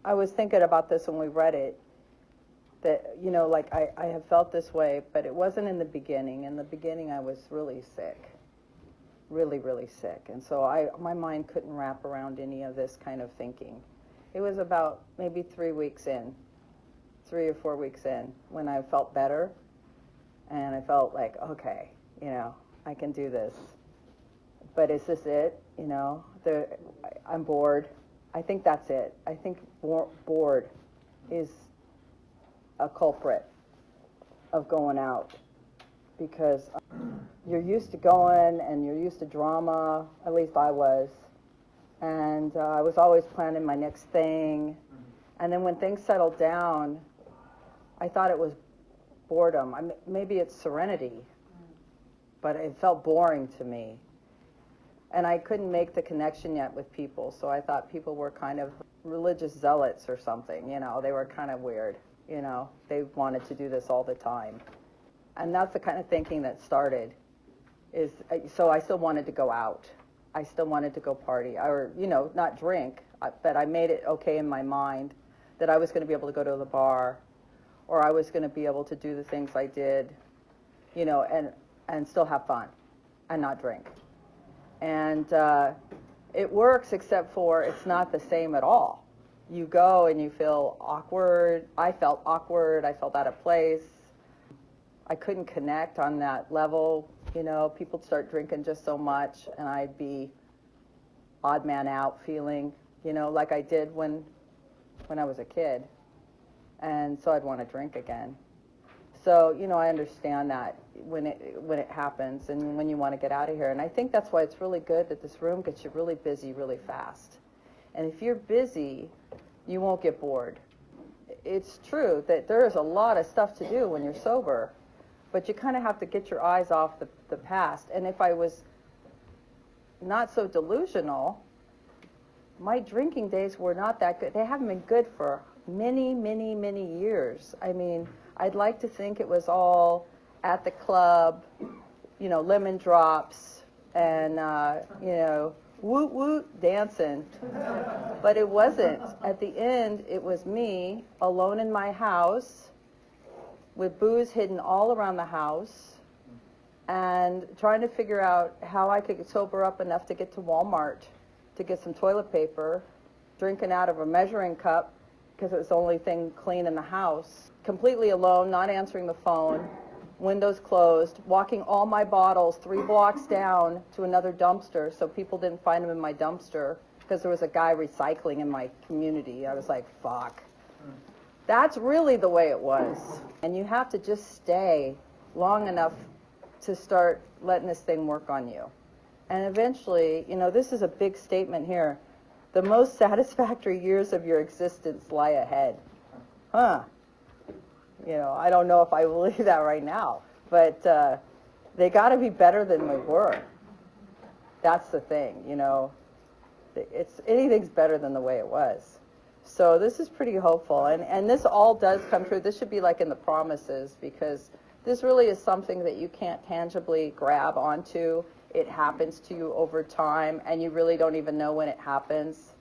I was thinking about this when we read it, that, like I have felt this way, but it wasn't in the beginning. In the beginning, I was really sick, really, really sick. And so my mind couldn't wrap around any of this kind of thinking. It was about maybe 3 or 4 weeks in, when I felt better, and I felt like, okay, I can do this. But is this it? I'm bored. I think that's it. I think bored is a culprit of going out, because you're used to going and you're used to drama. At least I was. And I was always planning my next thing. And then when things settled down, I thought it was boredom. Maybe it's serenity, but it felt boring to me. And I couldn't make the connection yet with people, so I thought people were kind of religious zealots or something. They were kind of weird. They wanted to do this all the time. And that's the kind of thinking that started. So I still wanted to go out. I still wanted to go party, or, not drink, but I made it okay in my mind that I was going to be able to go to the bar, or I was going to be able to do the things I did, and still have fun and not drink. And it works, except for it's not the same at all. You go and you feel awkward. I felt awkward. I felt out of place. I couldn't connect on that level. People start drinking just so much, and I'd be odd man out feeling, like I did when I was a kid. And so I'd want to drink again. So, I understand that when it happens and when you want to get out of here. And I think that's why it's really good that this room gets you really busy really fast. And if you're busy, you won't get bored. It's true that there is a lot of stuff to do when you're sober, but you kind of have to get your eyes off the past. And if I was not so delusional, my drinking days were not that good. They haven't been good for many, many, many years. I mean, I'd like to think it was all at the club, lemon drops and, woot woot dancing. But it wasn't. At the end, it was me alone in my house with booze hidden all around the house and trying to figure out how I could sober up enough to get to Walmart to get some toilet paper, drinking out of a measuring cup because it was the only thing clean in the house, completely alone, not answering the phone, windows closed, walking all my bottles 3 blocks down to another dumpster so people didn't find them in my dumpster because there was a guy recycling in my community. I was like, fuck. That's really the way it was. And you have to just stay long enough to start letting this thing work on you. And eventually, this is a big statement here. The most satisfactory years of your existence lie ahead. I don't know if I believe that right now, but they got to be better than we were. That's the thing, anything's better than the way it was. So this is pretty hopeful, and this all does come true. This should be like in the promises, because this really is something that you can't tangibly grab onto. It happens to you over time, and you really don't even know when it happens.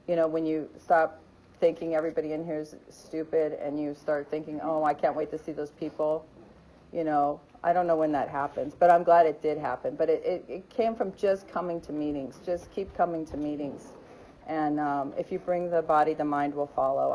When you stop thinking everybody in here is stupid and you start thinking, oh, I can't wait to see those people, I don't know when that happens, but I'm glad it did happen. But it came from just coming to meetings. Just keep coming to meetings. And if you bring the body, the mind will follow.